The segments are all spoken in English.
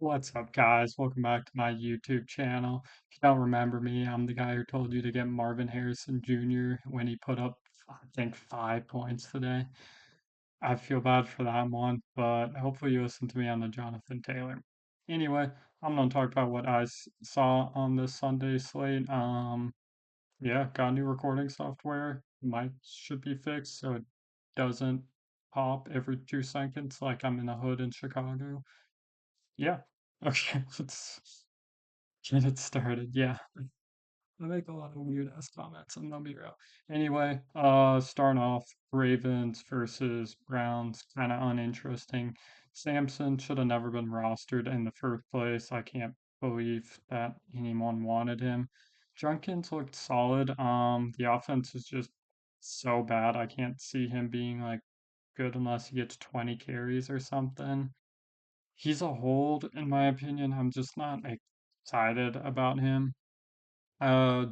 What's up, guys? Welcome back to my YouTube channel. If you don't remember me, I'm the guy who told you to get Marvin Harrison Jr. when he put up, I think, 5 points today. I feel bad for that one, but hopefully you listen to me on the Jonathan Taylor. Anyway, I'm gonna talk about what saw on this Sunday slate. Yeah, got new recording software. Mic should be fixed so it doesn't pop every 2 seconds like I'm in the hood in Chicago. Yeah. Okay, let's get it started. Yeah. I make a lot of weird ass comments, and they'll be real. Anyway, starting off, Ravens versus Browns, kind of uninteresting. Samson should have never been rostered in the first place. I can't believe that anyone wanted him. Jenkins looked solid. The offense is just so bad. I can't see him being like good unless he gets 20 carries or something. He's a hold, in my opinion. I'm just not excited about him.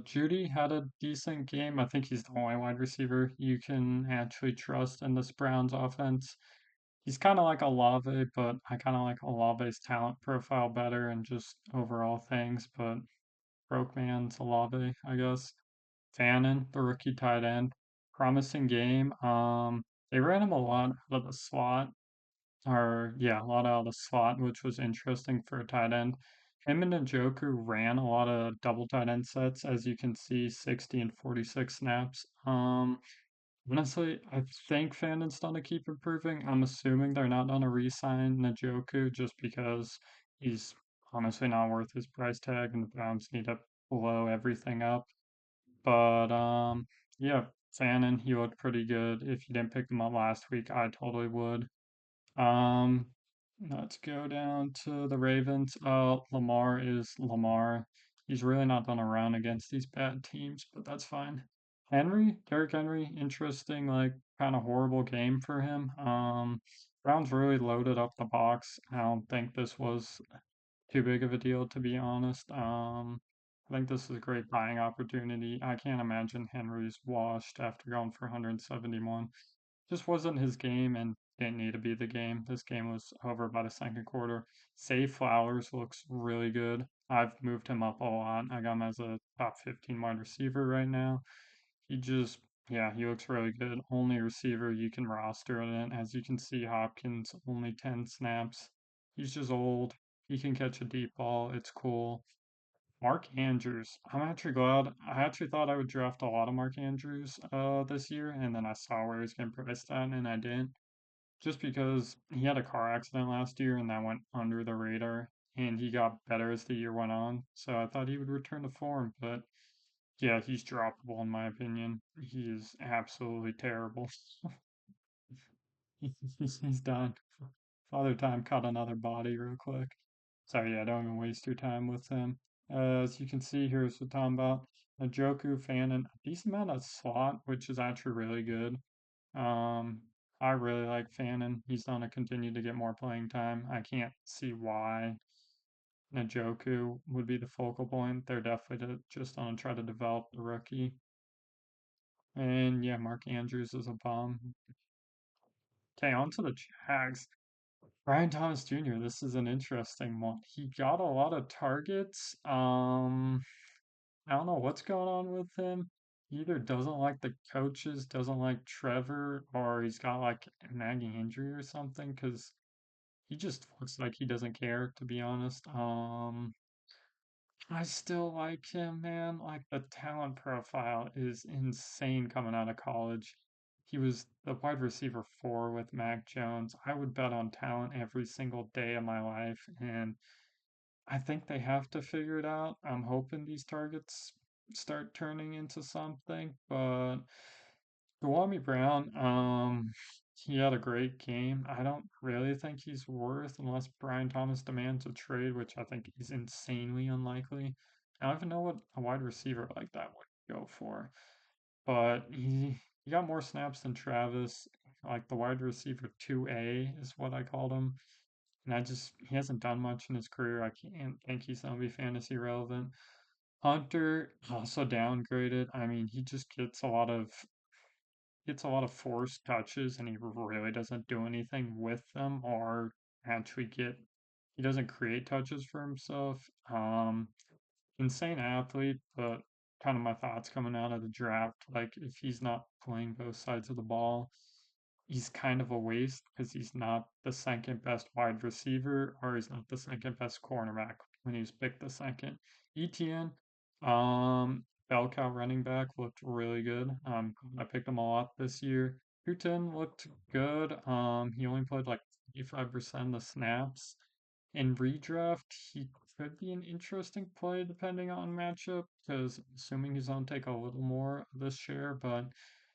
Judy had a decent game. I think he's the only wide receiver you can actually trust in this Browns offense. He's kind of like Olave, but I kind of like Olave's talent profile better and just overall things. But broke man's Olave, I guess. Fannin, the rookie tight end, promising game. They ran him a lot out of the slot, or yeah, a lot out of the slot, which was interesting for a tight end. Him and Njoku ran a lot of double tight end sets, as you can see, 60 and 46 snaps. Honestly, I think Fannon's gonna keep improving. I'm assuming they're not gonna re-sign Njoku just because he's honestly not worth his price tag, and the Browns need to blow everything up. But yeah, Fannin, he looked pretty good. If you didn't pick him up last week, I totally would. Um, let's go down to the Ravens. Lamar is Lamar. He's really not gonna run against these bad teams, but that's fine. Derrick Henry, interesting, like kind of horrible game for him. Browns really loaded up the box. I don't think this was too big of a deal, to be honest. I think this is a great buying opportunity. I can't imagine Henry's washed after going for 171. Just wasn't his game and didn't need to be the game. This game was over by the second quarter. Say Flowers looks really good. I've moved him up a lot. I got him as a top 15 wide receiver right now. He just, yeah, he looks really good. Only receiver you can roster in it. As you can see, Hopkins only 10 snaps. He's just old. He can catch a deep ball. It's cool. Mark Andrews. I'm actually glad. I actually thought I would draft a lot of Mark Andrews this year, and then I saw where he was getting priced at, and I didn't. Just because he had a car accident last year and that went under the radar, and he got better as the year went on. So I thought he would return to form, but yeah, he's droppable in my opinion. He is absolutely terrible. He's done. Father Time caught another body real quick. So yeah, don't even waste your time with him. As you can see, here's what I'm talking about. Njoku fan and a decent amount of slot, which is actually really good. Um, I really like Fannin. He's going to continue to get more playing time. I can't see why Njoku would be the focal point. They're definitely just going to try to develop the rookie. And yeah, Mark Andrews is a bomb. Okay, on to the Jags. Brian Thomas Jr., this is an interesting one. He got a lot of targets. I don't know what's going on with him. He either doesn't like the coaches, doesn't like Trevor, or he's got like a nagging injury or something, because he just looks like he doesn't care, to be honest. I still like him, man. Like the talent profile is insane coming out of college. He was the wide receiver four with Mac Jones. I would bet on talent every single day of my life, and I think they have to figure it out. I'm hoping these targets start turning into something, but Dewami Brown, he had a great game. I don't really think he's worth unless Brian Thomas demands a trade, which I think is insanely unlikely. I don't even know what a wide receiver like that would go for, but he got more snaps than Travis. Like the wide receiver 2A is what I called him. And he hasn't done much in his career. I can't think he's going to be fantasy relevant. Hunter also downgraded. I mean, he just gets a lot of forced touches and he really doesn't do anything with them or actually get he doesn't create touches for himself. Insane athlete, but kind of my thoughts coming out of the draft. Like, if he's not playing both sides of the ball, he's kind of a waste because he's not the second best wide receiver or he's not the second best cornerback when he was picked the second. ETN, bell cow running back looked really good. I picked him a lot this year. Putin looked good. He only played like 55% of the snaps. In redraft, he could be an interesting play depending on matchup, because assuming he's on take a little more of this share, but I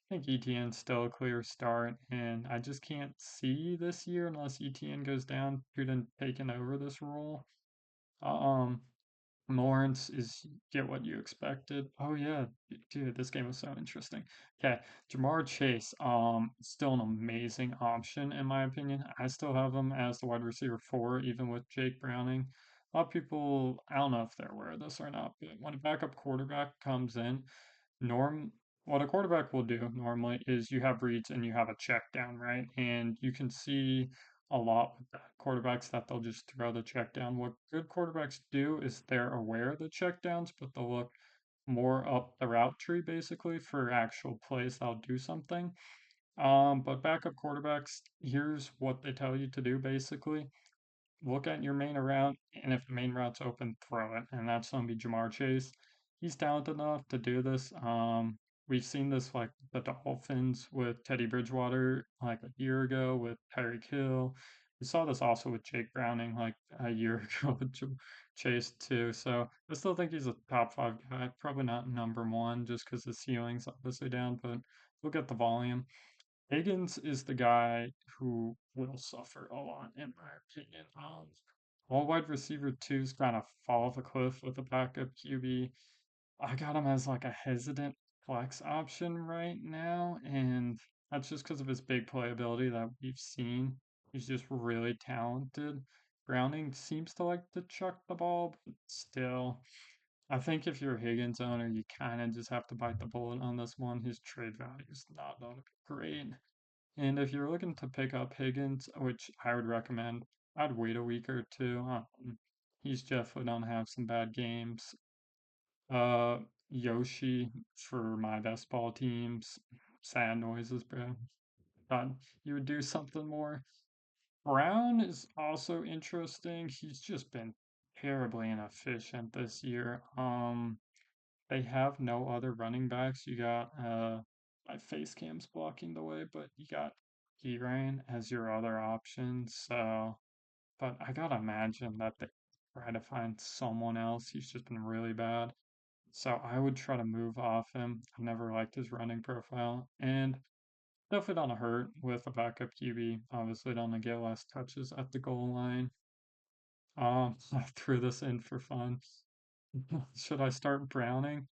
think ETN's still a clear start, and I just can't see this year unless ETN goes down, Putin taking over this role. Um, Lawrence is get what you expected. Oh yeah, dude, this game was so interesting. Okay, Jamar Chase, still an amazing option in my opinion. I still have him as the wide receiver four, even with Jake Browning. A lot of people, I don't know if they're aware of this or not, but when a backup quarterback comes in, norm what a quarterback will do normally is you have reads and you have a check down, right? And you can see a lot with that. Quarterbacks that they'll just throw the check down. What good quarterbacks do is they're aware of the check downs, but they'll look more up the route tree basically for actual plays that'll do something. But backup quarterbacks, here's what they tell you to do basically. Look at your main route, and if the main route's open, throw it. And that's going to be Jamar Chase. He's talented enough to do this. We've seen this like the Dolphins with Teddy Bridgewater like a year ago with Tyreek Hill. We saw this also with Jake Browning like a year ago with Chase too. So I still think he's a top five guy. Probably not number one just because the ceiling's obviously down, but look at the volume. Higgins is the guy who will suffer a lot, in my opinion. All wide receiver twos kind of fall off a cliff with a backup QB. I got him as like a hesitant flex option right now, and that's just because of his big playability that we've seen. He's just really talented. Browning seems to like to chuck the ball, but still, I think if you're a Higgins owner, you kind of just have to bite the bullet on this one. His trade value is not going to be great. And if you're looking to pick up Higgins, which I would recommend, I'd wait a week or two. He's definitely gonna have some bad games. Uh, Yoshi for my best ball teams. Sad noises, bro. Thought you would do something more. Brown is also interesting. He's just been terribly inefficient this year. They have no other running backs. You got my face cam's blocking the way, but you got Ryan as your other option. So, but I gotta imagine that they try to find someone else. He's just been really bad. So I would try to move off him. I've never liked his running profile. And definitely don't hurt with a backup QB. Obviously don't get less touches at the goal line. I threw this in for fun. Should I start Browning?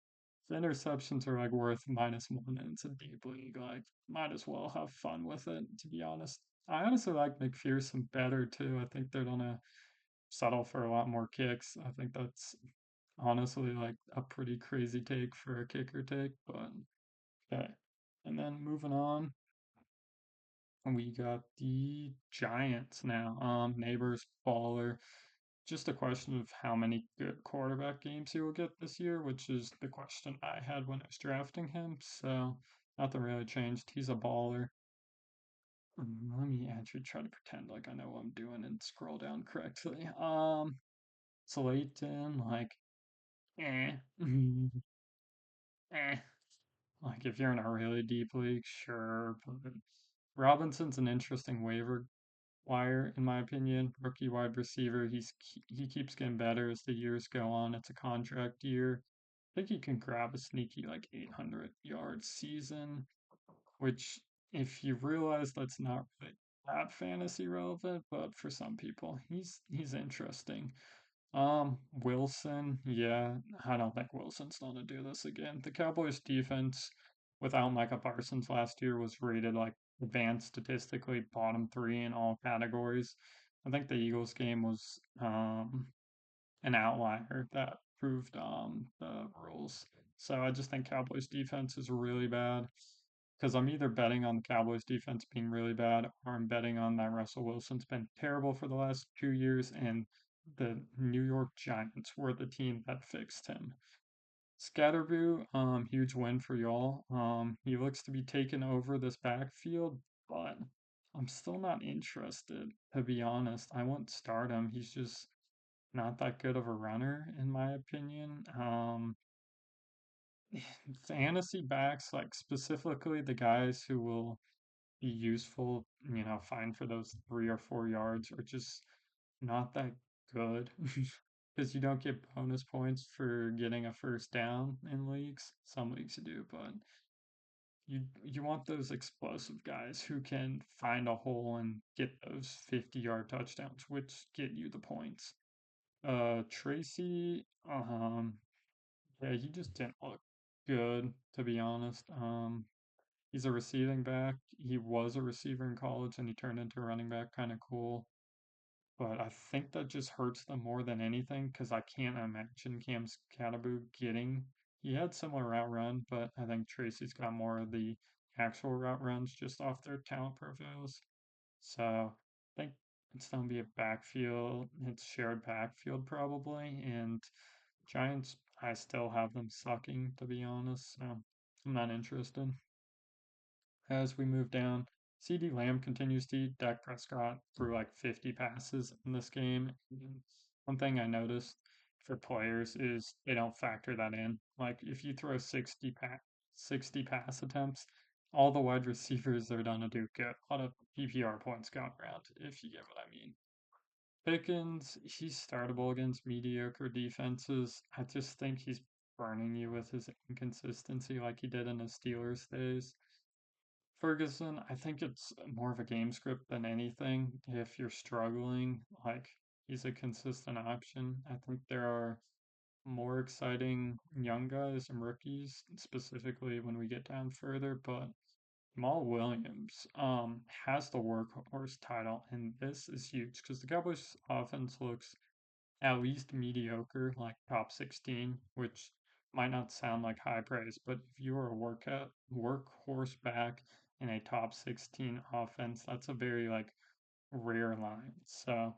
The interceptions are like worth -1 and it's a deep league. Like, might as well have fun with it, to be honest. I honestly like McPherson better too. I think they're gonna settle for a lot more kicks. I think that's honestly like a pretty crazy take for a kicker take, but okay. And then moving on, we got the Giants now. Neighbors baller. Just a question of how many good quarterback games he will get this year, which is the question I had when I was drafting him. So nothing really changed. He's a baller. Let me actually try to pretend like I know what I'm doing and scroll down correctly. Slayton, like, eh, eh. Like if you're in a really deep league, sure, but Robinson's an interesting waiver wire, in my opinion. Rookie wide receiver. He keeps getting better as the years go on. It's a contract year. I think he can grab a sneaky like 800 yard season, which if you realize that's not really that fantasy relevant, but for some people, he's interesting. Wilson, yeah, I don't think Wilson's gonna do this again. The Cowboys defense without Micah Parsons last year was rated like advanced statistically bottom three in all categories. I think the Eagles game was an outlier that proved the rules. So I just think Cowboys defense is really bad. because I'm either betting on the Cowboys defense being really bad or I'm betting on that Russell Wilson's been terrible for the last 2 years and the New York Giants were the team that fixed him. Scatterboo, huge win for y'all. He looks to be taking over this backfield, but I'm still not interested, to be honest. I wouldn't start him. He's just not that good of a runner, in my opinion. Fantasy backs, like specifically the guys who will be useful, fine for those 3 or 4 yards, are just not that good. Because you don't get bonus points for getting a first down in leagues. Some leagues you do, but you want those explosive guys who can find a hole and get those 50-yard touchdowns, which get you the points. Tracy, yeah, he just didn't look good, to be honest. He's a receiving back. He was a receiver in college and he turned into a running back, kind of cool. But I think that just hurts them more than anything because I can't imagine Cam's Cataboo getting. He had similar route run, but I think Tracy's got more of the actual route runs just off their talent profiles. So I think it's going to be a backfield. It's shared backfield probably. And Giants, I still have them sucking, to be honest. So I'm not interested. As we move down, CD Lamb continues to eat. Dak Prescott threw like 50 passes in this game. And one thing I noticed for players is they don't factor that in. Like if you throw 60 pass attempts, all the wide receivers are gonna do get a lot of PPR points going around, if you get what I mean. Pickens, he's startable against mediocre defenses. I just think he's burning you with his inconsistency like he did in his Steelers days. Ferguson, I think it's more of a game script than anything. If you're struggling, like he's a consistent option. I think there are more exciting young guys and rookies, specifically when we get down further, but Jamal Williams has the workhorse title, and this is huge because the Cowboys offense looks at least mediocre, like top 16, which might not sound like high praise, but if you are a workhorse back in a top 16 offense, that's a very like rare line. So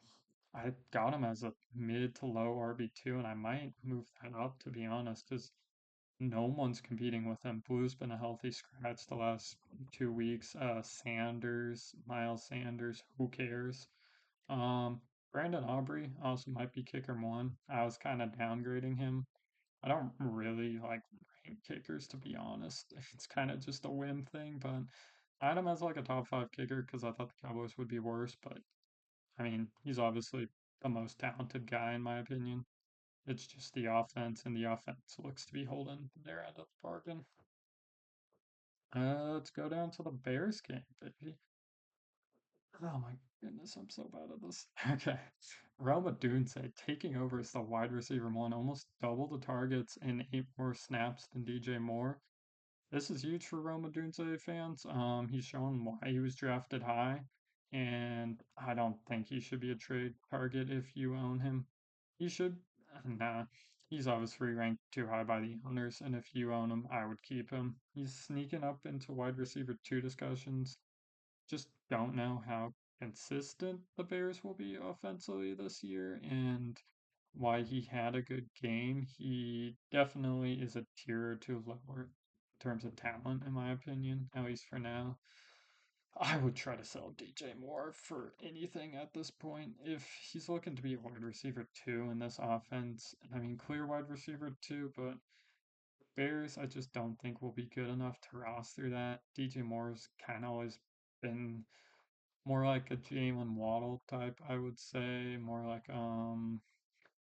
I got him as a mid to low RB2, and I might move that up to be honest, because no one's competing with him. Blue's been a healthy scratch the last 2 weeks. Miles Sanders, who cares? Um, Brandon Aubrey also might be kicker one. I was kind of downgrading him. I don't really like rank kickers to be honest. It's kind of just a whim thing, but I had him as like a top five kicker because I thought the Cowboys would be worse. But I mean, he's obviously the most talented guy in my opinion. It's just the offense, and the offense looks to be holding their end of the bargain. Let's go down to the Bears game, baby. Oh my goodness, I'm so bad at this. Okay. Rome Odunze taking over as the wide receiver one, almost double the targets and 8 more snaps than DJ Moore. This is huge for Rome Odunze fans. He's shown why he was drafted high, and I don't think he should be a trade target if you own him. He should, nah, he's obviously ranked too high by the owners, and if you own him, I would keep him. He's sneaking up into wide receiver two discussions. Just don't know how consistent the Bears will be offensively this year and why he had a good game. He definitely is a tier or two lower in terms of talent, in my opinion, at least for now. I would try to sell DJ Moore for anything at this point. If he's looking to be a wide receiver two in this offense, I mean, clear wide receiver two, but Bears, I just don't think will be good enough to roster that. DJ Moore's kind of always been more like a Jalen Waddle type, I would say, more like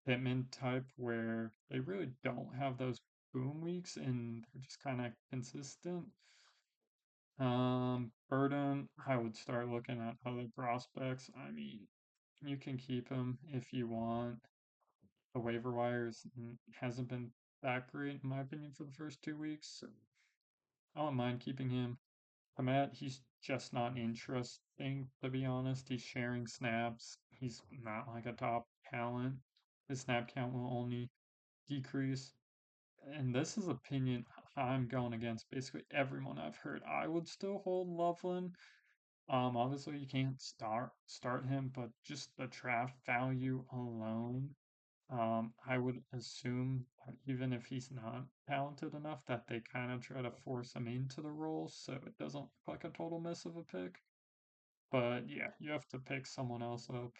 Pittman type, where they really don't have those boom weeks and they're just kind of consistent. Burden, I would start looking at other prospects. I mean, you can keep him if you want. The waiver wires hasn't been that great in my opinion for the first 2 weeks. So I don't mind keeping him. Komet, he's just not interesting, to be honest. He's sharing snaps. He's not like a top talent. His snap count will only decrease. and this is opinion I'm going against basically everyone I've heard. I would still hold Loveland. Obviously you can't start him, but just the draft value alone, I would assume that even if he's not talented enough, that they kind of try to force him into the role, so it doesn't look like a total miss of a pick. But yeah, you have to pick someone else up.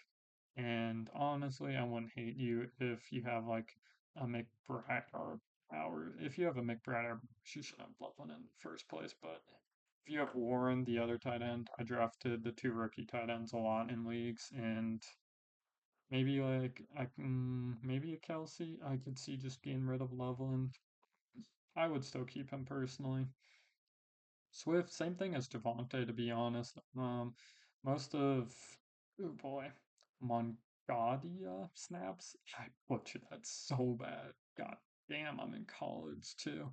And honestly, I wouldn't hate you if you have like a McBride or if you have a McBride or you should have Loveland in the first place. But if you have Warren, the other tight end, I drafted the two rookie tight ends a lot in leagues, and maybe like maybe a Kelsey. I could see just getting rid of Loveland. I would still keep him personally. Swift, same thing as Javante, to be honest. Most of, oh boy, Mongadia snaps. I butchered that so bad. God damn, I'm in college too.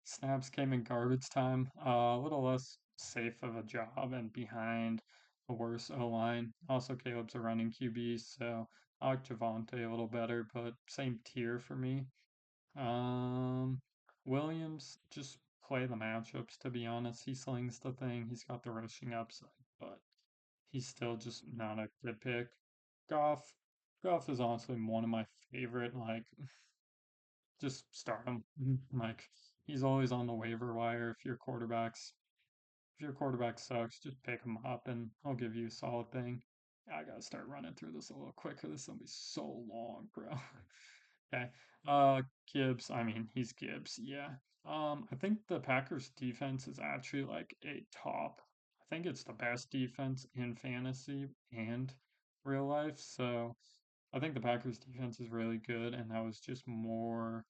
Snaps came in garbage time. A little less safe of a job and behind a worse O line. Also, Caleb's a running QB, so I like Javante a little better, but same tier for me. Um, Williams, just play the matchups, to be honest. He slings the thing. He's got the rushing upside, but he's still just not a good pick. Goff, Goff is honestly one of my favorite. Like, just start him. Like, he's always on the waiver wire. If your quarterback sucks, just pick him up and I'll give you a solid thing. I gotta start running through this a little quicker. This is gonna be so long, bro. Okay. Uh, Gibbs. I mean, he's Gibbs. Yeah. I think the Packers defense is actually like a top. I think it's the best defense in fantasy and real life. So I think the Packers defense is really good, and that was just more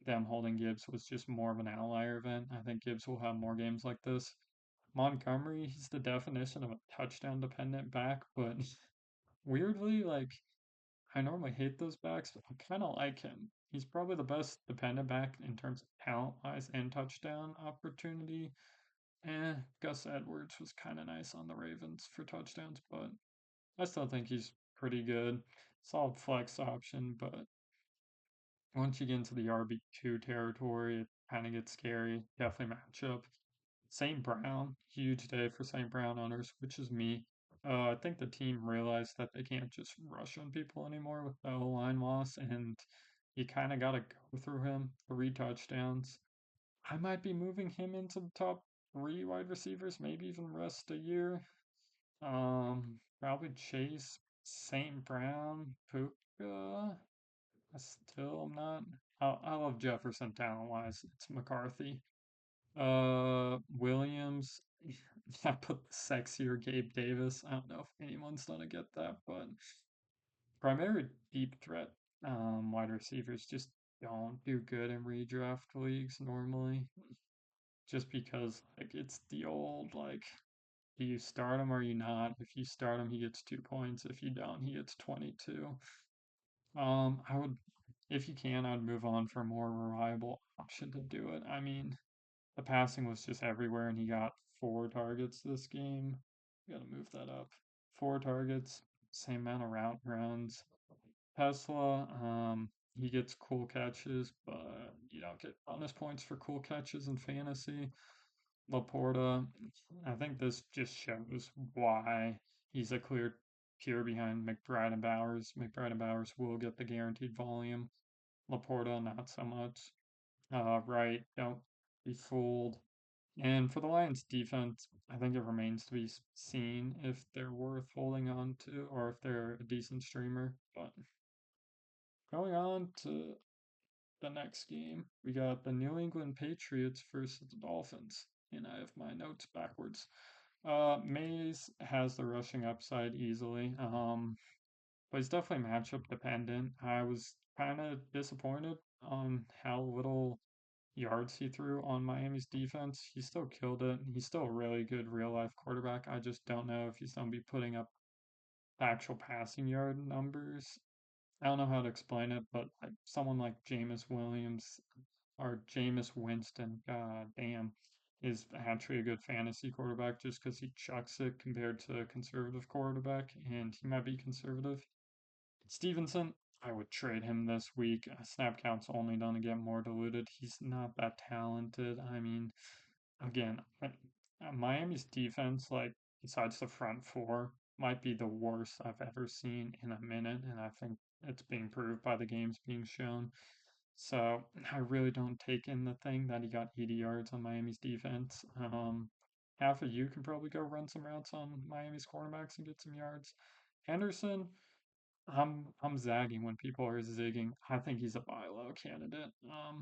them holding Gibbs was just more of an outlier event. I think Gibbs will have more games like this. Montgomery, he's the definition of a touchdown dependent back, but weirdly, like I normally hate those backs, but I kind of like him. He's probably the best dependent back in terms of talent wise and touchdown opportunity. Gus Edwards was kind of nice on the Ravens for touchdowns, but I still think he's pretty good. Solid flex option, but once you get into the RB2 territory, it kind of gets scary. Definitely matchup. St. Brown, huge day for St. Brown owners, which is me. I think the team realized that they can't just rush on people anymore with the O-line loss, and you kind of got to go through him. 3 touchdowns. I might be moving him into the top three wide receivers, maybe even rest a year. Probably Chase, St. Brown, Puka. I still am not. I love Jefferson talent wise. It's McCarthy. Williams. I put the sexier Gabe Davis. I don't know if anyone's gonna get that, but primary deep threat wide receivers just don't do good in redraft leagues normally. Just because like it's the old like do you start him or you not? If you start him, he gets 2 points. If you don't, he gets 22. I would, if you can, I'd move on for a more reliable option to do it. I mean, the passing was just everywhere, and he got 4 targets this game. Gotta move that up. 4 targets, same amount of route runs. Tesla, he gets cool catches, but you don't get bonus points for cool catches in fantasy. Laporta, I think this just shows why he's a clear tier behind McBride and Bowers. McBride and Bowers will get the guaranteed volume. Laporta, not so much. Right, don't be fooled. And for the Lions defense, I think it remains to be seen if they're worth holding on to or if they're a decent streamer. But going on to the next game, we got the New England Patriots versus the Dolphins. And I have my notes backwards. Mays has the rushing upside easily. But he's definitely matchup dependent. I was kind of disappointed on how little yards he threw on Miami's defense. He still killed it. He's still a really good real life quarterback. I just don't know if he's going to be putting up actual passing yard numbers. I don't know how to explain it, but like someone like Jameis Williams or Jameis Winston, god damn, is actually a good fantasy quarterback just because he chucks it compared to a conservative quarterback, and he might be conservative. Stevenson, I would trade him this week. Snap count's only going to get more diluted. He's not that talented. I mean, again, Miami's defense, like besides the front four, might be the worst I've ever seen in a minute, and I think it's being proved by the games being shown. So I really don't take in the thing that he got 80 yards on Miami's defense. Half of you can probably go run some routes on Miami's cornerbacks and get some yards. Henderson, I'm zagging when people are zigging. I think he's a buy low candidate. I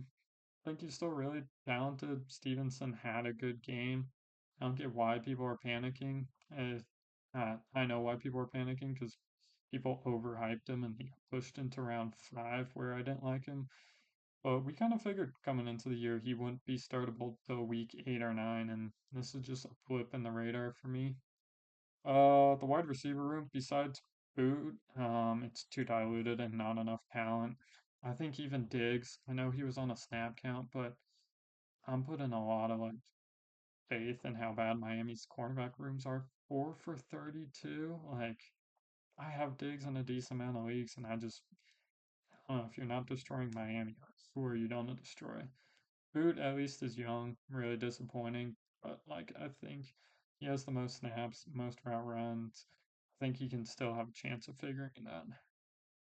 think he's still really talented. Stevenson had a good game. I don't get why people are panicking. I know why people are panicking because people overhyped him and he got pushed into round five where I didn't like him. But we kind of figured coming into the year he wouldn't be startable till week 8 or 9, and this is just a blip in the radar for me. The wide receiver room, besides Boot, it's too diluted and not enough talent. I think even Diggs, I know he was on a snap count, but I'm putting a lot of like faith in how bad Miami's cornerback rooms are. 4 for 32. Like I have Diggs in a decent amount of leagues, and I don't know, if you're not destroying Miami, who are you going to destroy? Boot at least is young, really disappointing, but like I think he has the most snaps, most route runs. I think he can still have a chance of figuring it out.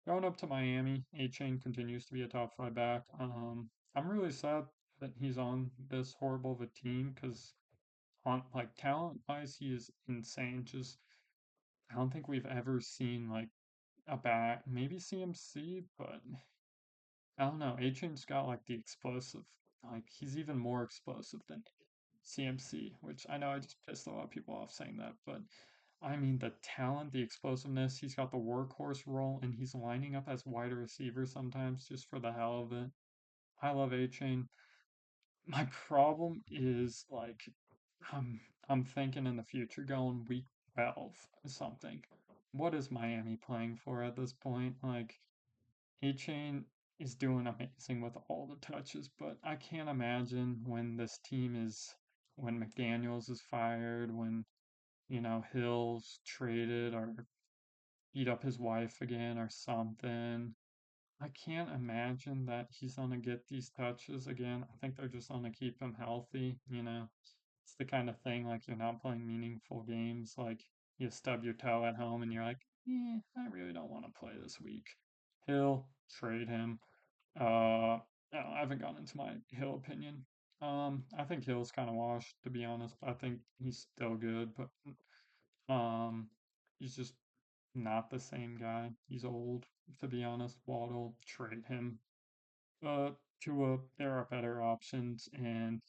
Going up to Miami, A Chain continues to be a top five back. I'm really sad that he's on this horrible of a team because on like talent wise, he is insane. Just I don't think we've ever seen like a back, maybe CMC, but I don't know. A Chain's got like the explosive, like he's even more explosive than CMC, which I know I just pissed a lot of people off saying that, but I mean the talent, the explosiveness, he's got the workhorse role and he's lining up as wide receiver sometimes just for the hell of it. I love A Chain. My problem is like I'm I'm thinking in the future going week 12 or something. What is Miami playing for at this point? Like A-Chain is doing amazing with all the touches, but I can't imagine when this team is when McDaniels is fired, when Hill's traded or beat up his wife again or something. I can't imagine that he's gonna get these touches again. I think they're just gonna keep him healthy. It's the kind of thing like you're not playing meaningful games, like you stub your toe at home and you're like, I really don't want to play this week. Hill, trade him. I haven't gotten into my Hill opinion. I think Hill's kind of washed, to be honest. I think he's still good, but um, he's just not the same guy. He's old, to be honest. Waddle, trade him. Tua, there are better options, and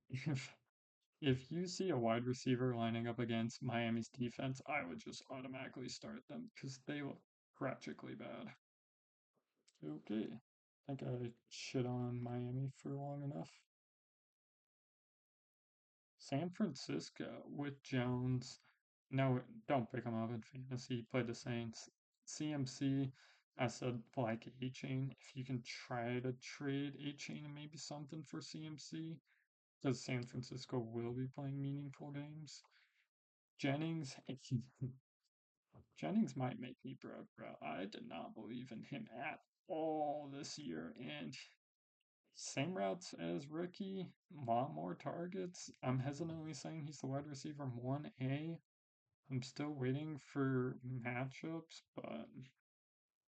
if if you see a wide receiver lining up against Miami's defense, I would just automatically start them because they look tragically bad. Okay, I think I shit on Miami for long enough. San Francisco with Jones. No, don't pick him up in fantasy. Play the Saints. CMC, I said like A-Chain. If you can try to trade A-Chain and maybe something for CMC, because San Francisco will be playing meaningful games. Jennings, Jennings might make me broke, bro. I did not believe in him at all this year, and same routes as rookie, a lot more targets. I'm hesitantly saying he's the wide receiver 1A. I'm still waiting for matchups, but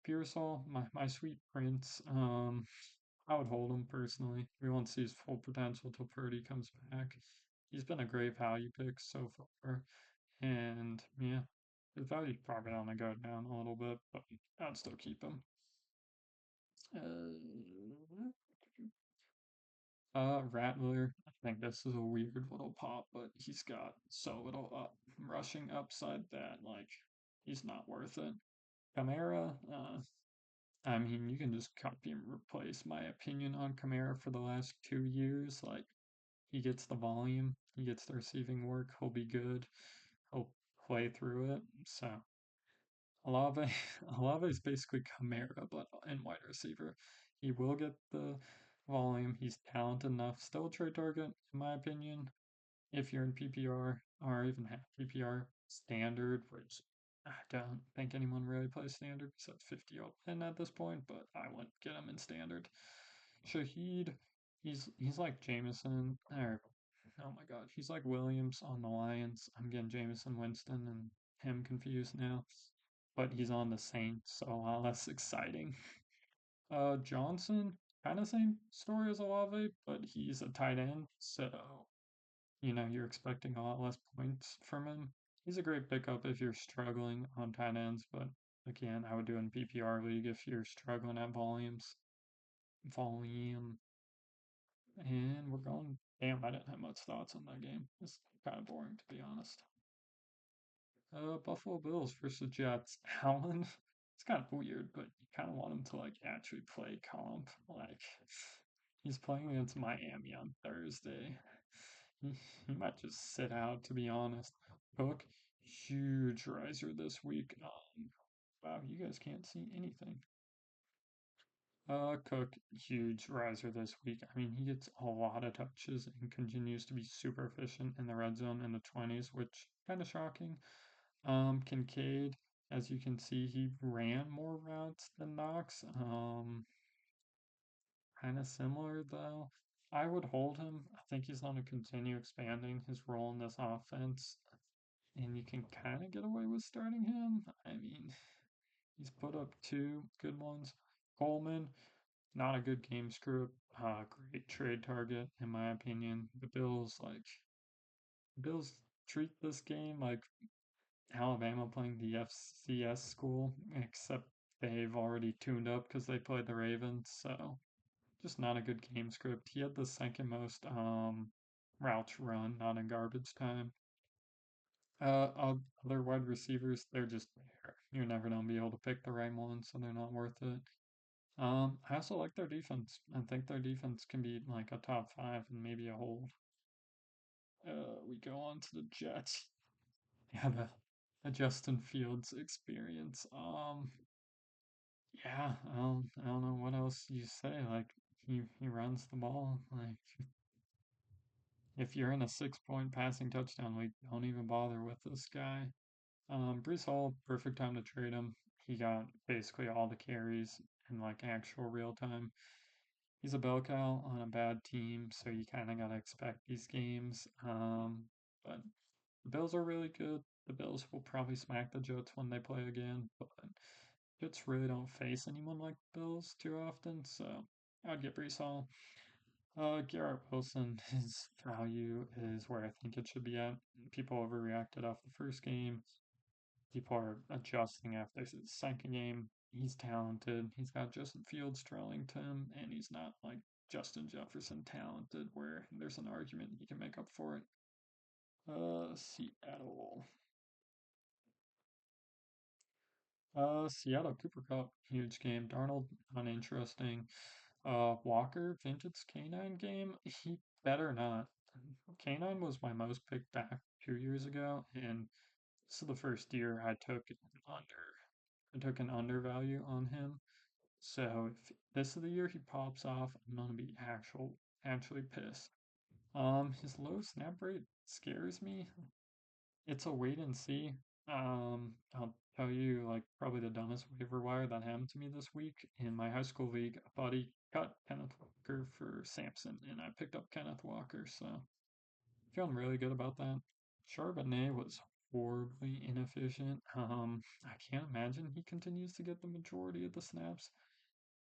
Pearsall, my sweet prince, I would hold him personally. We won't see his full potential till Purdy comes back. He's been a great value pick so far, and yeah, his value's probably gonna go down a little bit, but I'd still keep him. Rattler, I think this is a weird little pop, but he's got so little rushing upside that like he's not worth it. Kamara, I mean, you can just copy and replace my opinion on Kamara for the last 2 years. Like he gets the volume, he gets the receiving work, he'll be good, he'll play through it. So Olave, Olave is basically Kamara, but in wide receiver. He will get the volume. He's talented enough. Still a trade target, in my opinion, if you're in PPR or even half PPR standard, which I don't think anyone really plays standard except 50 open at this point, but I wouldn't get him in standard. Shaheed, he's like Jameson, or oh my God, he's like Williams on the Lions. I'm getting Jameson Winston and him confused now, but he's on the Saints, so a lot less exciting. Johnson, kind of same story as Olave, but he's a tight end, so you're expecting a lot less points from him. He's a great pickup if you're struggling on tight ends, but again, I would do it in PPR league if you're struggling at volume. And we're going. Damn, I didn't have much thoughts on that game. It's kind of boring to be honest. Buffalo Bills versus Jets. Allen, it's kind of weird, but you kind of want him to like actually play comp. Like he's playing against Miami on Thursday. He, he might just sit out to be honest. Cook, huge riser this week. Wow, you guys can't see anything. Cook, huge riser this week. I mean, he gets a lot of touches and continues to be super efficient in the red zone in the 20s, which kind of shocking. Kincaid, as you can see, he ran more routes than Knox. Kind of similar though. I would hold him. I think he's going to continue expanding his role in this offense, and you can kind of get away with starting him. I mean, he's put up two good ones. Coleman, not a good game script. Great trade target in my opinion. The Bills treat this game like Alabama playing the FCS school, except they've already tuned up because they played the Ravens. So just not a good game script. He had the second most routes run, not in garbage time. Other wide receivers, they're just there. You're never gonna be able to pick the right one, so they're not worth it. I also like their defense. I think their defense can be like a top five and maybe a hold. We go on to the Jets. Yeah, the Justin Fields experience. Yeah, I don't know what else you say. Like he runs the ball. Like if you're in a 6 point passing touchdown league, don't even bother with this guy. Breece Hall, perfect time to trade him. He got basically all the carries in like actual real time. He's a bell cow on a bad team, so you kind of gotta expect these games. But the Bills are really good. The Bills will probably smack the Jets when they play again, but Jets really don't face anyone like the Bills too often, so I'd get Breece Hall. Garrett Wilson, his value is where I think it should be at. People overreacted off the first game. People are adjusting after his second game. He's talented. He's got Justin Fields trailing to him, and he's not like Justin Jefferson talented, where there's an argument he can make up for it. Seattle. Seattle Cooper Cup, huge game. Darnold, uninteresting. Walker, vintage Canine game. He better not. Canine was my most picked back 2 years ago, and this is the first year I took an undervalue on him. So if this is the year he pops off, I'm gonna be actually pissed. His low snap rate scares me. It's a wait and see. I'll tell you, like, probably the dumbest waiver wire that happened to me this week. In my high school league, a buddy cut Kenneth Walker for Samson, and I picked up Kenneth Walker, so feeling really good about that. Charbonnet was horribly inefficient. I can't imagine he continues to get the majority of the snaps.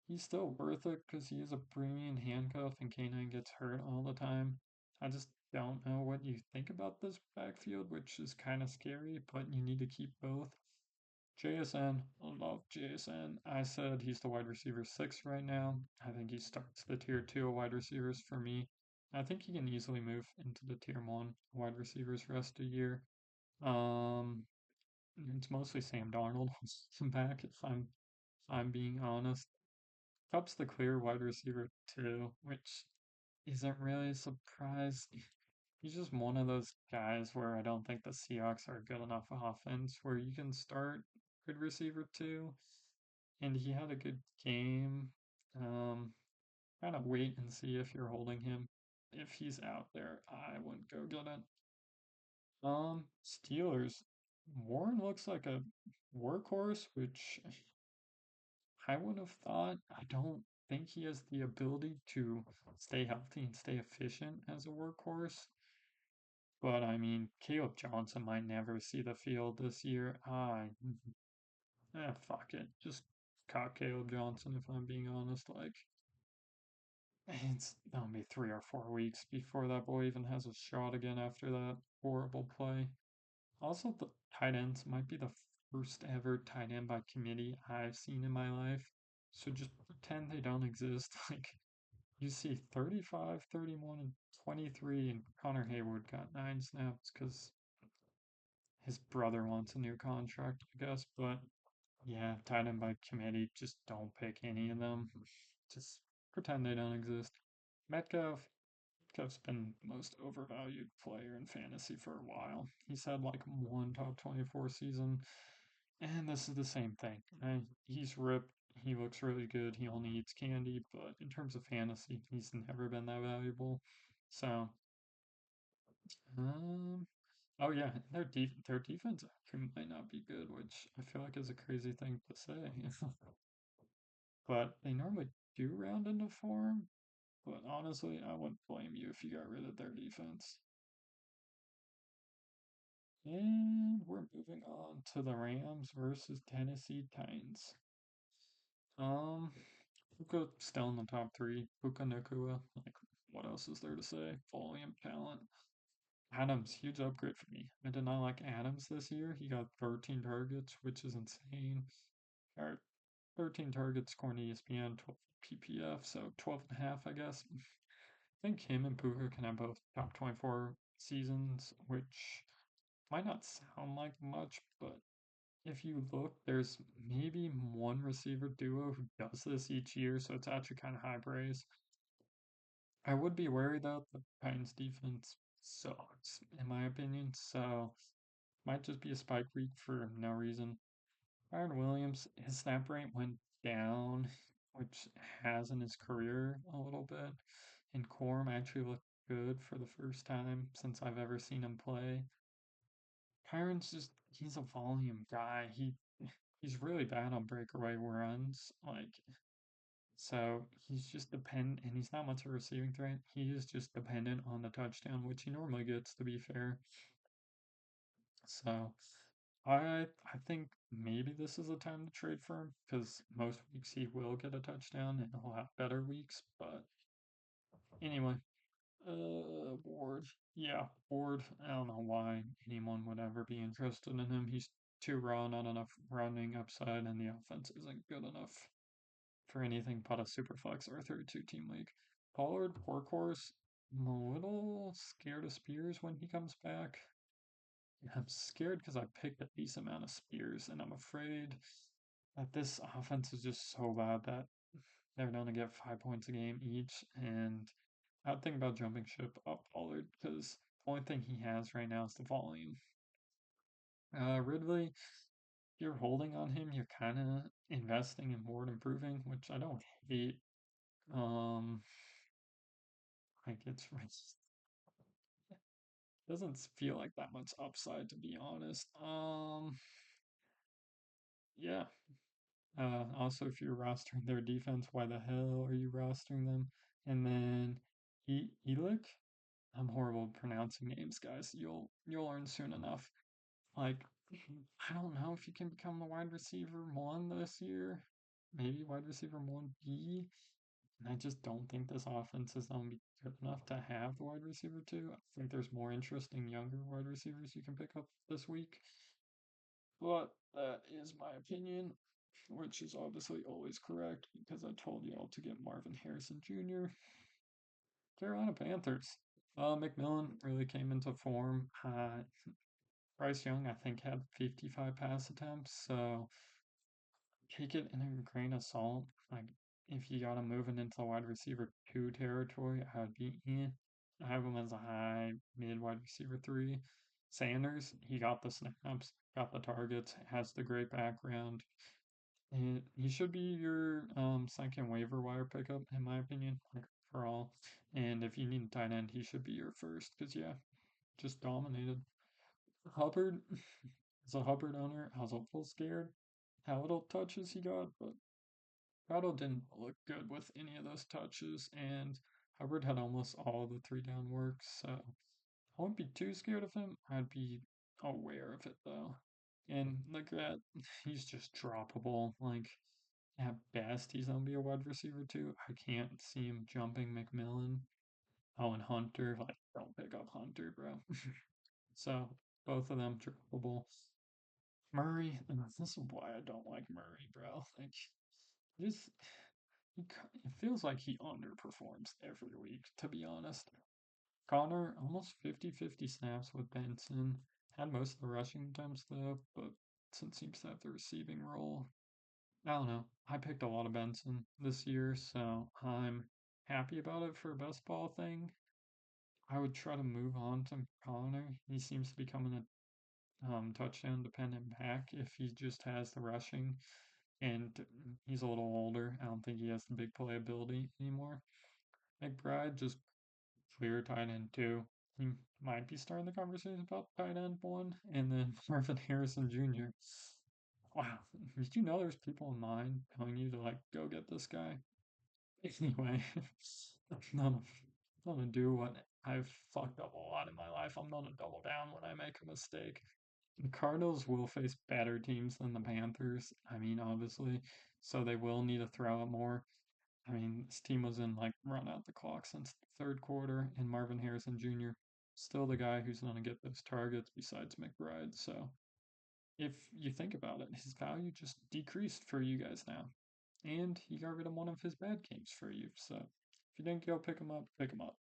He's still worth it because he is a premium handcuff and K9 gets hurt all the time. I just don't know what you think about this backfield, which is kind of scary, but you need to keep both. JSN, love JSN. I said he's the wide receiver six right now. I think he starts the tier two of wide receivers for me. I think he can easily move into the tier one wide receivers rest of the year. Um, it's mostly Sam Darnold back if I'm being honest. Cup's the clear wide receiver too, which isn't really a surprise. He's just one of those guys where I don't think the Seahawks are a good enough offense where you can start good receiver too. And he had a good game. Um, Kind of wait and see if you're holding him. If he's out there, I wouldn't go get it. Steelers. Warren looks like a workhorse, which I would have thought. I don't think he has the ability to stay healthy and stay efficient as a workhorse. But I mean, Caleb Johnson might never see the field this year. Fuck it. Just cut Caleb Johnson if I'm being honest. Like, it's gonna be 3 or 4 weeks before that boy even has a shot again after that horrible play. Also, the tight ends might be the first ever tight end by committee I've seen in my life. So just pretend they don't exist. Like, you see 35, 31, and 23, and Connor Hayward got 9 snaps because his brother wants a new contract, I guess. But yeah, tight end by committee, just don't pick any of them. Just pretend they don't exist. Metcalf, Metcalf's been the most overvalued player in fantasy for a while. He's had like one top 24 season, and this is the same thing. He's ripped. He looks really good. He only eats candy, but in terms of fantasy, he's never been that valuable. So, um, oh yeah, their defense actually might not be good, which I feel like is a crazy thing to say. But they normally do round into form. But honestly, I wouldn't blame you if you got rid of their defense. And we're moving on to the Rams versus Tennessee Titans. Um, Puka still in the top three. Puka Nakua. Like, what else is there to say? Volume, talent. Adams, huge upgrade for me. I did not like Adams this year. He got 13 targets, which is insane. Or 13 targets according to ESPN, 12 PPF, so 12 and a half, I guess. I think him and Puka can have both top 24 seasons, which might not sound like much, but if you look, there's maybe one receiver duo who does this each year, so it's actually kind of high praise. I would be worried though, the Titans defense sucks, in my opinion, so might just be a spike week for no reason. Byron Williams, his snap rate went down, which has in his career a little bit. And Corm actually looked good for the first time since I've ever seen him play. Kyron's just he's a volume guy. He's really bad on breakaway runs. Like so he's just depend and he's not much of a receiving threat. He is just dependent on the touchdown, which he normally gets to be fair. So I think maybe this is a time to trade for him because most weeks he will get a touchdown and he'll have better weeks. But anyway, Ward. Yeah, Ward. I don't know why anyone would ever be interested in him. He's too raw, not enough running upside, and the offense isn't good enough for anything but a Superflex or 32 team league. Pollard, workhorse. I'm a little scared of Spears when he comes back. I'm scared because I picked a decent amount of Spears, and I'm afraid that this offense is just so bad that they're going to get 5 points a game each, and I'd think about jumping ship up Pollard because the only thing he has right now is the volume. Ridley, if you're holding on him, you're kind of investing in Ward improving, which I don't hate. Um, like it doesn't feel like that much upside to be honest. Yeah. Also, if you're rostering their defense, why the hell are you rostering them? And then Elick, I'm horrible at pronouncing names, guys. You'll learn soon enough. Like, I don't know if you can become the wide receiver one this year. Maybe wide receiver 1B. And I just don't think this offense is going to be good enough to have the wide receiver two. I think there's more interesting younger wide receivers you can pick up this week. But that is my opinion, which is obviously always correct because I told you all to get Marvin Harrison Jr. Carolina Panthers. McMillan really came into form. Bryce Young, I think, had 55 pass attempts, so take it in a grain of salt. Like, if you got him moving into wide receiver two territory, I would be in. I have him as a high mid wide receiver three. Sanders, he got the snaps, got the targets, has the great background. And he should be your second waiver wire pickup, in my opinion, like for all. And if you need a tight end, he should be your first, because yeah, just dominated. Hubbard, As a Hubbard owner, I was a little scared how little touches he got, but Prado didn't look good with any of those touches, and Hubbard had almost all the three down work, so I wouldn't be too scared of him. I'd be aware of it though. And Legret, he's just droppable. Like at best, he's gonna be a wide receiver too. I can't see him jumping McMillan. Oh, and Hunter, like don't pick up Hunter, bro. So both of them droppable. Murray, and this is why I don't like Murray, bro. Like just it feels like he underperforms every week, to be honest. Connor, almost 50-50 snaps with Benson. Had most of the rushing attempts, though, but Benson seems to have the receiving role. I don't know. I picked a lot of Benson this year, so I'm happy about it for a best ball thing. I would try to move on to Connor. He seems to be becoming a touchdown dependent back if he just has the rushing, and he's a little older. I don't think he has the big playability anymore. McBride just clear tight end two. He might be starting the conversation about tight end one, and then Marvin Harrison Jr. Wow, did you know there's people in mind telling you to like go get this guy? Anyway, none of gonna do what I've fucked up a lot in my life. I'm gonna double down when I make a mistake. The Cardinals will face better teams than the Panthers. I mean, obviously, so they will need to throw it more. I mean, this team was in like run out the clock since the third quarter, and Marvin Harrison Jr. still the guy who's going to get those targets besides McBride. So if you think about it, his value just decreased for you guys now, and he got rid of one of his bad games for you. So if you didn't go pick him up, pick him up.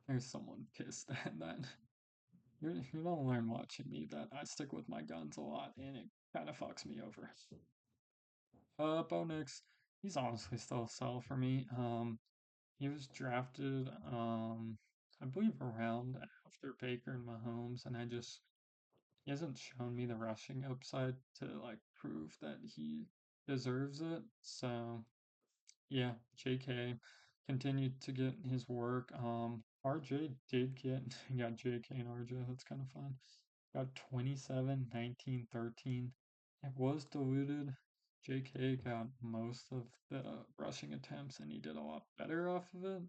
There's someone pissed at that. You're gonna learn watching me that I stick with my guns a lot, and it kind of fucks me over. Bo Nix, he's honestly still a sell for me. He was drafted, I believe around after Baker and Mahomes, and he hasn't shown me the rushing upside to like prove that he deserves it. So yeah, JK continued to get his work. RJ did get he got JK and RJ. That's kind of fun. Got 27, 19, 13. It was diluted. JK got most of the rushing attempts and he did a lot better off of it.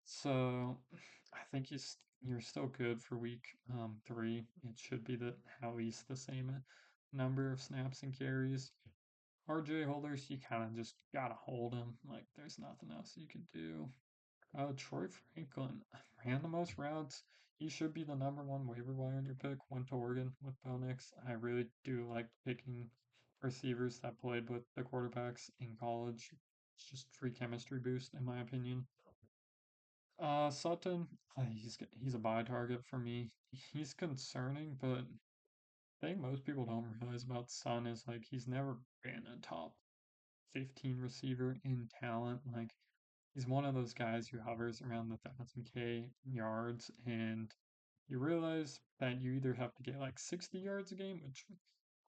So I think you're still good for week 3. It should be the at least the same number of snaps and carries. RJ holders, you kind of just gotta hold him. Like there's nothing else you can do. Troy Franklin ran the most routes. He should be the number one waiver wire in your pick. Went to Oregon with Bo Nix. I really do like picking receivers that played with the quarterbacks in college. It's just free chemistry boost, in my opinion. Sutton, he's a buy target for me. He's concerning, but I think most people don't realize about Sun is like he's never been a top 15 receiver in talent. Like he's one of those guys who hovers around the 1000K yards, and you realize that you either have to get like 60 yards a game, which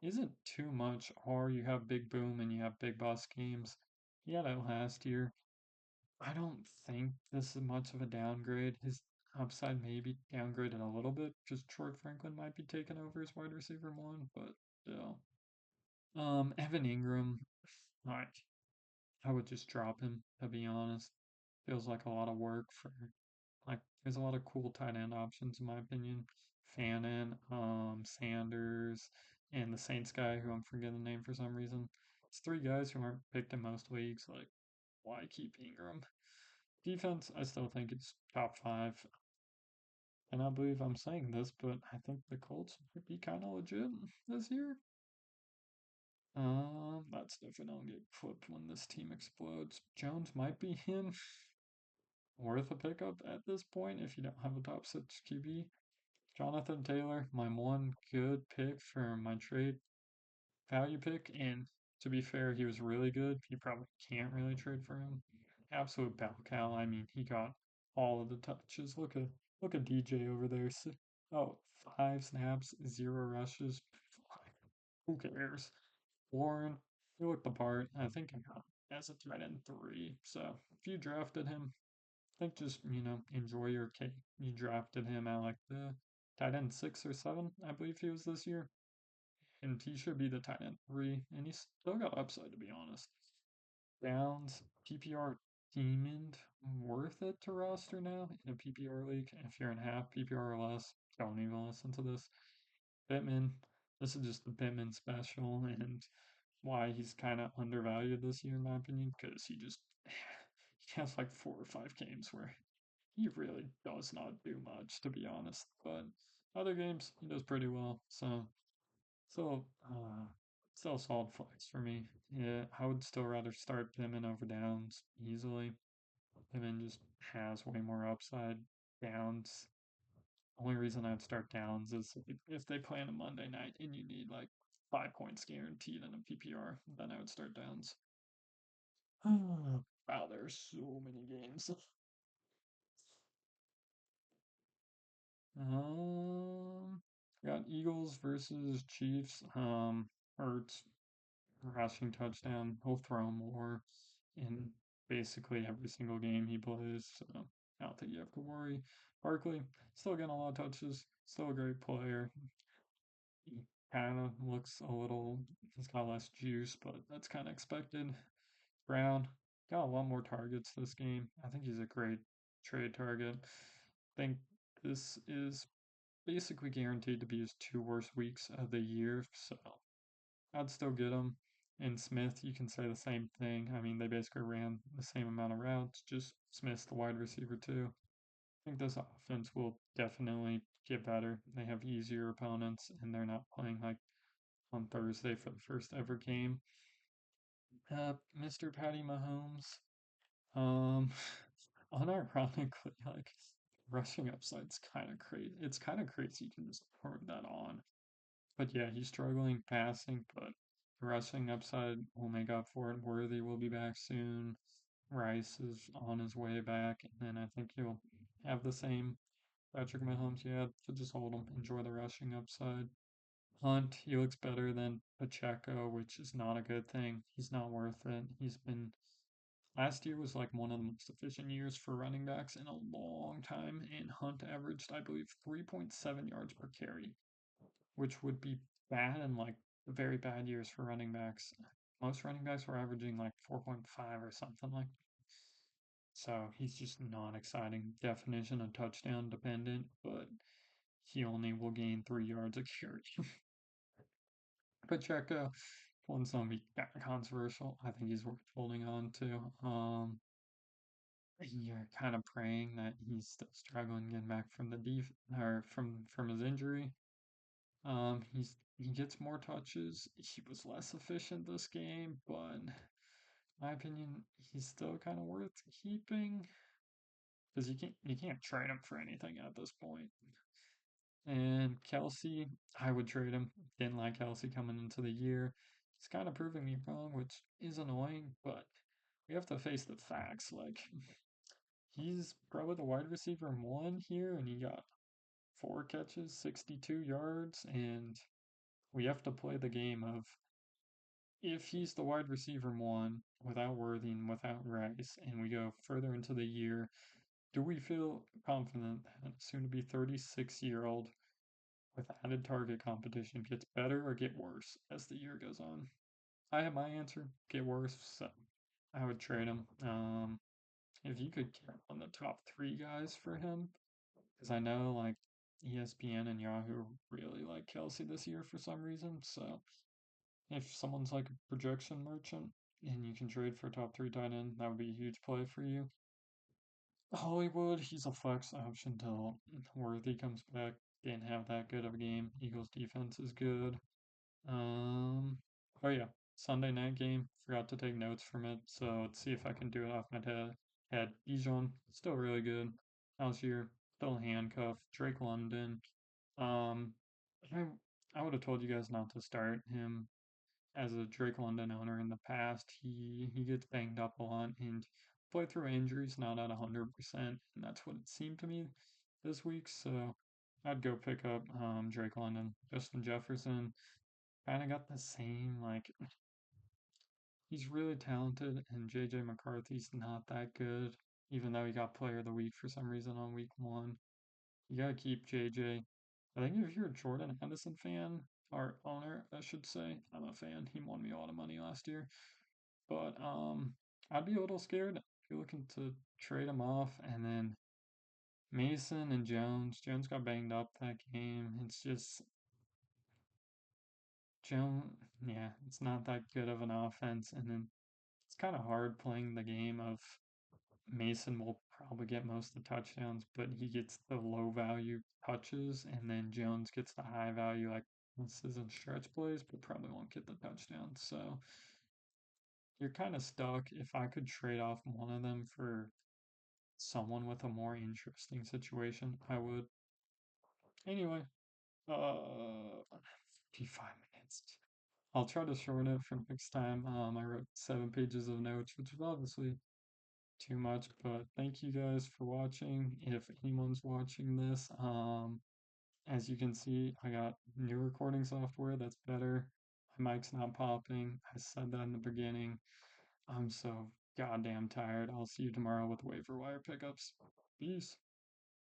isn't too much, or you have big boom and you have big bust games. He had it last year. I don't think this is much of a downgrade. His upside maybe downgraded a little bit. Just Troy Franklin might be taking over as wide receiver one, but still. Evan Ingram, like I would just drop him to be honest. Feels like a lot of work for like there's a lot of cool tight end options in my opinion. Fannin, Sanders, and the Saints guy who I'm forgetting the name for some reason. It's three guys who aren't picked in most leagues. Like, why keep Ingram? Defense, I still think it's top 5. And I believe I'm saying this, but I think the Colts might be kind of legit this year. That's definitely gonna get flipped when this team explodes. Jones might be him. Worth a pickup at this point if you don't have a top 6 QB. Jonathan Taylor, my one good pick for my trade value pick, and to be fair, he was really good. You probably can't really trade for him. Absolute bell cow. I mean, he got all of the touches. Look at DJ over there. Oh, 5 snaps, 0 rushes. Who cares? Warren, he looked the part. I think I got as a tight end 3. So if you drafted him, think just, enjoy your cake. You drafted him at like the tight end 6 or 7, I believe he was this year. And he should be the tight end 3. And he's still got upside, to be honest. Downs, PPR demon, worth it to roster now in a PPR league. If you're in half PPR or less, don't even listen to this. Pittman, this is just the Pittman special, and why he's kind of undervalued this year, in my opinion, because he has like 4 or 5 games where he really does not do much, to be honest. But other games, he does pretty well. So, still a solid flex for me. Yeah, I would still rather start Pittman over Downs easily. Pittman just has way more upside. Downs, only reason I'd start Downs is if they play on a Monday night and you need like 5 points guaranteed in a PPR, then I would start Downs. Wow, there's so many games. Um, got Eagles versus Chiefs. Hurts rushing touchdown. He'll throw more in basically every single game he plays. So I don't think you have to worry. Barkley still getting a lot of touches. Still a great player. He kind of looks a little. He's got less juice, but that's kind of expected. Brown got a lot more targets this game. I think he's a great trade target. I think this is basically guaranteed to be his 2 worst weeks of the year, so I'd still get him. And Smith, you can say the same thing. I mean, they basically ran the same amount of routes, just Smith's the wide receiver too. I think this offense will definitely get better. They have easier opponents, and they're not playing like on Thursday for the first ever game. Mr. Patty Mahomes, um, unironically, like rushing upside's kind of crazy. It's kind of crazy you can just afford that on. But yeah, he's struggling passing, but the rushing upside will make up for it. Worthy will be back soon. Rice is on his way back, and then I think he'll have the same Patrick Mahomes. Yeah, so just hold him. Enjoy the rushing upside. Hunt, he looks better than Pacheco, which is not a good thing. He's not worth it. He's been Last year was like one of the most efficient years for running backs in a long time, and Hunt averaged, I believe, 3.7 yards per carry, which would be bad in like very bad years for running backs. Most running backs were averaging like 4.5 or something like that. So he's just not exciting. Definition of touchdown dependent, but he only will gain 3 yards a carry. Pacheco, one's gonna be controversial. I think he's worth holding on to. You're kind of praying that he's still struggling getting back from the or from his injury. He gets more touches. He was less efficient this game, but in my opinion, he's still kind of worth keeping because you can't trade him for anything at this point. And Kelsey, I would trade him. Didn't like Kelsey coming into the year. He's kind of proving me wrong, which is annoying, but we have to face the facts. Like he's probably the wide receiver one here, and he got 4 catches, 62 yards, and we have to play the game of if he's the wide receiver one without Worthy and without Rice, and we go further into the year, do we feel confident that soon to be 36-year-old with added target competition gets better or get worse as the year goes on? I have my answer, get worse, so I would trade him. If you could get on the top 3 guys for him, because I know like ESPN and Yahoo really like Kelsey this year for some reason. So if someone's like a projection merchant and you can trade for a top 3 tight end, that would be a huge play for you. Hollywood, he's a flex option till Worthy comes back. Didn't have that good of a game. Eagles defense is good. Um, oh yeah, Sunday night game. Forgot to take notes from it, so let's see if I can do it off my head. Bijan, still really good. Algier, still handcuffed. Drake London. Um, I I would have told you guys not to start him as a Drake London owner in the past. He gets banged up a lot and play through injuries, not at 100%, and that's what it seemed to me this week. So I'd go pick up Drake London, Justin Jefferson. Kind of got the same like he's really talented, and JJ McCarthy's not that good. even though he got player of the week for some reason on week one. You gotta keep JJ. I think if you're a Jordan Henderson fan, or owner, I should say, I'm a fan. He won me a lot of money last year. But I'd be a little scared if you're looking to trade him off. And then Mason and Jones. Jones got banged up that game. It's just Jones, yeah, it's not that good of an offense. And then it's kind of hard playing the game of Mason will probably get most of the touchdowns, but he gets the low value touches, and then Jones gets the high value, like this isn't stretch plays, but probably won't get the touchdowns. So you're kind of stuck. If I could trade off one of them for someone with a more interesting situation, I would. Anyway, 55 minutes. I'll try to shorten it for next time. I wrote 7 pages of notes, which is obviously too much, but thank you guys for watching. If anyone's watching this, as you can see, I got new recording software that's better. My mic's not popping. I said that in the beginning. I'm so goddamn tired. I'll see you tomorrow with waiver wire pickups. Peace.